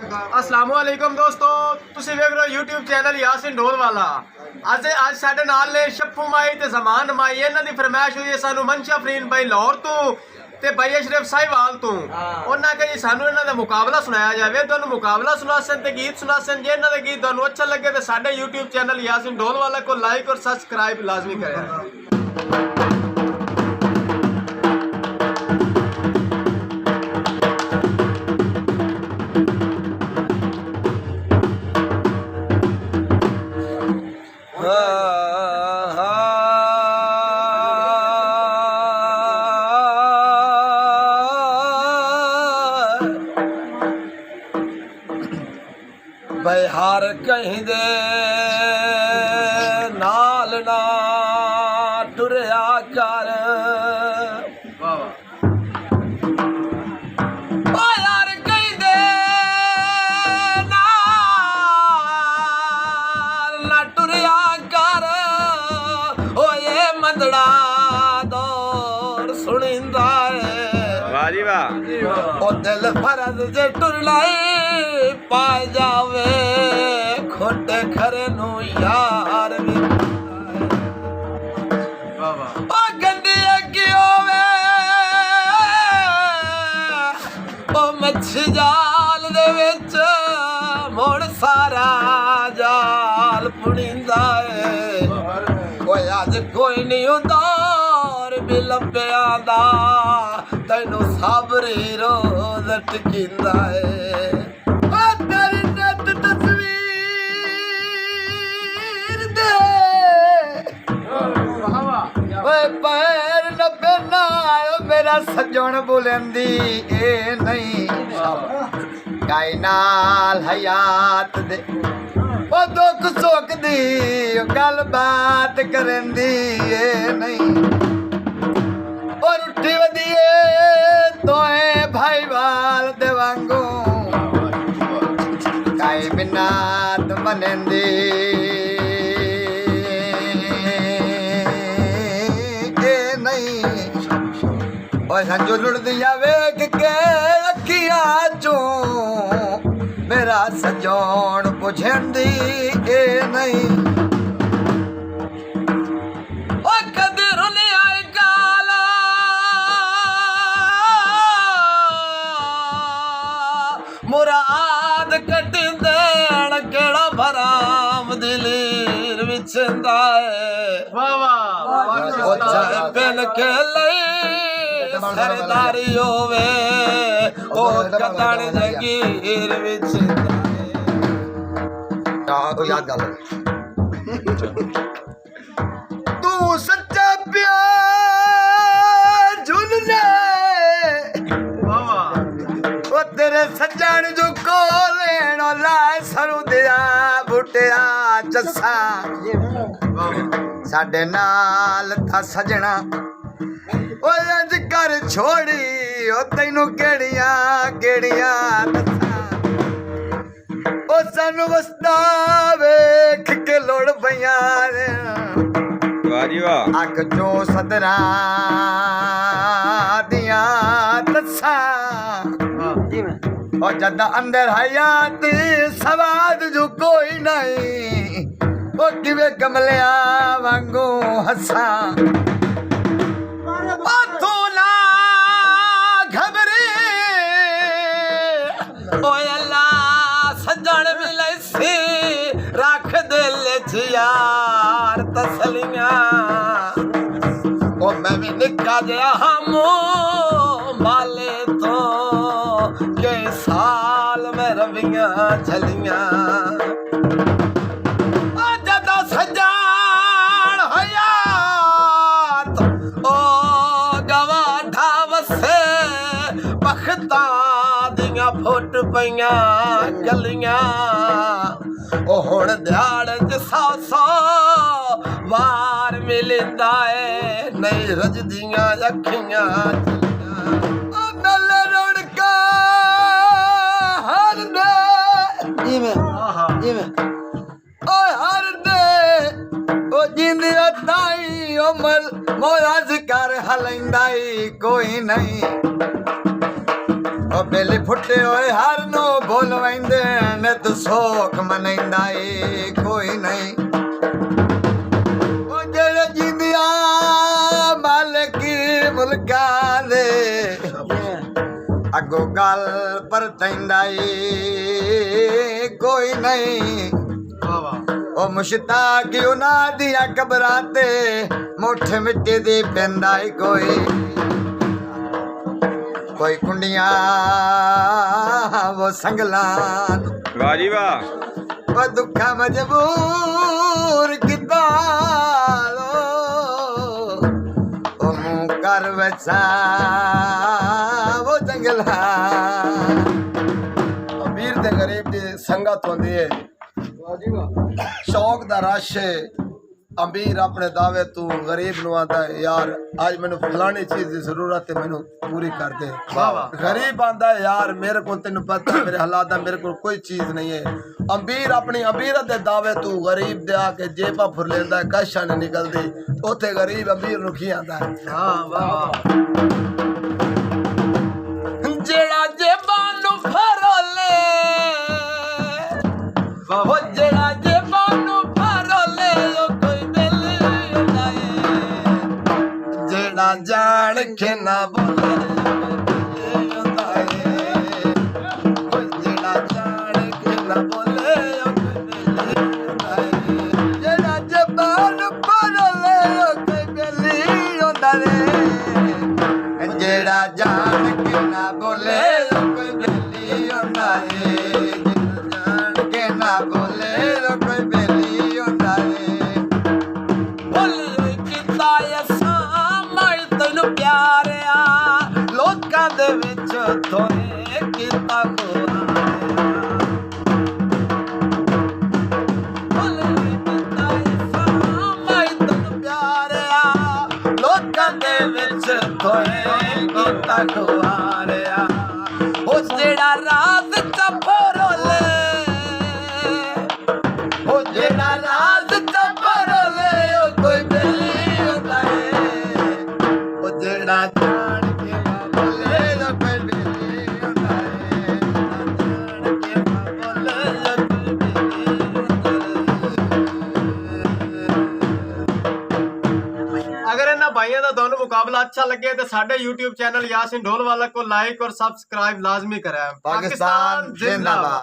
अस्सलाम वालेकुम दोस्तों, ਤੁਸੀਂ ਵੇਖ ਰਹੇ ਹੋ YouTube ਚੈਨਲ ਯਾਸਿਨ ਢੋਲ ਵਾਲਾ। ਅੱਜ ਸਾਡੇ ਨਾਲ ਨੇ ਸ਼ੱਫੂ ਮਾਈ ਤੇ ਜ਼ਮਾਨ ਮਾਈ। ਇਹਨਾਂ ਦੀ ਫਰਮਾਇਸ਼ ਹੋਈ ਹੈ ਸਾਨੂੰ ਮਨਸ਼ਾ ਫਰੀਨ ਭਾਈ ਲਾਹੌਰ ਤੋਂ ਤੇ ਭਾਈ ਅਸ਼ਰਫ ਸਾहिवाल ਤੋਂ। ਉਹਨਾਂ ਕਹੇ ਜੀ ਸਾਨੂੰ ਇਹਨਾਂ ਦਾ ਮੁਕਾਬਲਾ ਸੁਣਾਇਆ ਜਾਵੇ। ਤੁਹਾਨੂੰ ਮੁਕਾਬਲਾ ਸੁਣਾਸਨ ਤੇ ਗੀਤ ਸੁਣਾਸਨ। ਜੇ ਇਹਨਾਂ ਦਾ ਗੀਤ ਤੁਹਾਨੂੰ ਅੱਛਾ ਲੱਗੇ ਤੇ ਸਾਡੇ YouTube ਚੈਨਲ ਯਾਸਿਨ ਢੋਲ ਵਾਲਾ को लाइक और सब्सक्राइब लाजमी करें। भाई हार कहीं दे नाल ना टुरया कर। यार कहीं दे नाल ना टुरया कर। ओ ये मंदड़ा दौर सुनिंदा है। वाह जी वाह। ओ दिल फरज जे टुर लाई पाए जावे खोटे खरे नू यार भी ओ गंदी की होवे ओ मच्छी जाल दे विच मोड़ सारा जाल पुणींदा है। ओ अज कोई नहीं उदार भी लंबिया दा तैनू साबरी रोज टकींदा है। पैर न पहना मेरा सजन बुलंदी ए नहीं कायनाल हयात दे ओ दुख सुख दी गल बात करंदी ए नहीं और उठी वदिए तोए भाईवाल दे वांगू काई बिनात मनंदी संजो लुड़दिया वेख के अखियां चों मेरा सजोन पुछंदी ए नहीं ओ कदे रुले आए काला मुराद कट देण केड़ा भराम दिलीर विचंदा है। वाह वाह ओ चाहे पेन के लई सरदारी होवे ओ कदण जगीर विच तो याद गल तू सच्चा प्यार झुलने ओ तेरे सज्जन जो को लेनो लाए सरू दिया बूटिया जस्सा साडे नाल था सजना ओ अज कर छोड़ी ओ तैनू केड़ियां केड़ियां दस्सां ओ सानू वसदा वेख के लोड़ पईयां वाह जी वाह अख चों सदरां दियां दस्सां ओ जद अंदर हयात सवाद जो कोई नहीं ओ किवे कमलिया वांगू हसां रख दिल यार तसलियां ओ मैं भी निका जहा हम माले तो कई साल में रवियां चलियां जदा सजान हयात ओ गवा ढावसे बखता दियां फुट पईयां गलियां ओ हुण दिहाड़ च 100 वार मिलदा है नहीं रजदियां अखियां ओ गल रुड़का हर दे जिवें ओ हर दे ओ जिंदी ताई ओ मौला जिकर हलंदाई कोई नहीं ਉਹ ਬੇਲੀ ਫੁੱਟੇ ਹੋਏ ਹਰ ਨੂੰ ਭੁੱਲ ਵੈਂਦੇ ਨੇ ਤੂੰ ਸੋਖ ਮਨਾਈਂਦਾ ਏ ਕੋਈ ਨਹੀਂ ਉਹ ਜਿਹੜੇ ਜਿੰਦਿਆਂ ਮਾਲਕੀ ਮੁਲਕਾਂ ਦੇ ਅੱਗੋਂ ਗੱਲ ਪਰਤੈਂਦਾ ਏ ਕੋਈ ਨਹੀਂ ਵਾਹ ਵਾਹ ਉਹ ਮੁਸ਼ਤਾਕ ਉਹਨਾਂ ਦੀਆਂ ਕਬਰਾਂ ਤੇ ਮੁੱਠ ਮਿੱਟੀ ਦੀ ਪੈਂਦਾ ਏ ਕੋਈ ਕੁੰਡੀਆਂ ਉਹ ਸੰਗਲਾਂ ਵਾਹ ਜੀ ਵਾਹ ਉਹ ਦੁੱਖਾਂ ਮਜਬੂਰ ਕੀਤਾ ਉਹ ਮੂੰਹ ਕਰ ਵਸਾ ਉਹ ਜੰਗਲਾਂ ਅਮੀਰ ਤੇ ਗਰੀਬ ਦੀ ਸੰਗਤ ਹੁੰਦੀ ਹੈ ਸ਼ੌਕ ਦਾ ਰਸ਼ ਹੈ ਅਮੀਰ ਆਪਣੇ ਦਾਅਵੇ ਤੂੰ ਗਰੀਬ ਨੂੰ ਆਂਦਾ ਯਾਰ ਅੱਜ ਮੈਨੂੰ ਫਲਾਣੀ ਚੀਜ਼ ਦੀ ਜ਼ਰੂਰਤ ਹੈ ਮੈਨੂੰ ਪੂਰੀ ਕਰ ਦੇ ਵਾਹ ਵਾਹ गरीब आंदा है यार मेरे को तेन पता है मेरे हालात है मेरे को कोई चीज नहीं है अमीर अपनी अमीरत दे दावे तू गरीब दे आके जेबा फुर लेंदा है कशा नहीं निकलदी ओथे गरीब अमीर नु की आंदा है हाँ वाह वाह जेड़ा जेबा नु फरोले वाह ओ जेड़ा जेबा नु फरोले ओ कोई दिल ना है जेड़ा जान के ना बोले ਜਿਹੜਾ ਜਾਣ ਕੇ ਨਾ ਬੋਲੇ ਕੋਈ ਬੇਲੀ ਹੁੰਦਾ ਏ ਜਾਣ ਕੇ ਨਾ ਬੋਲੇ ਕੋਈ ਬੇਲੀ ਹੁੰਦਾ ਏ ਬੋਲੀ ਕੀਤਾ ਅਸਾਂ ਮੈਂ ਤੈਨੂੰ ਪਿਆਰਿਆ ਲੋਕਾਂ ਦੇ ਵਿੱਚ ਥੋਏ ਕੀਤਾ ਖੁਆਰਿਆ ਉਹ ਜਿਹੜਾ ਰਾਤ ਚੱਪਰੋਲੇ ਉਹ ਜਿਹੜਾ ਰਾਤ ਚੱਪਰੋਲੇ ਉਹ ਕੋਈ ਬੇਲੀ ਹੁੰਦਾ ਏ ਉਹ ਜਿਹੜਾ ਜਾਣ ਕੇ ਨਾ ਬੋਲੇ ਉਹ ਕੋਈ ਬੇਲੀ ਹੁੰਦਾ ਏ ਜਾਣ ਕੇ ਨਾ ਬੋਲੇ ਉਹ ਕੋਈ ਬੇਲੀ अगर इन भाइयों का दोनों मुकाबला अच्छा लगे तो साडे YouTube चैनल यासिन ढोलवाला को लाइक और सब्सक्राइब लाजमी करें। पाकिस्तान जिंदाबाद।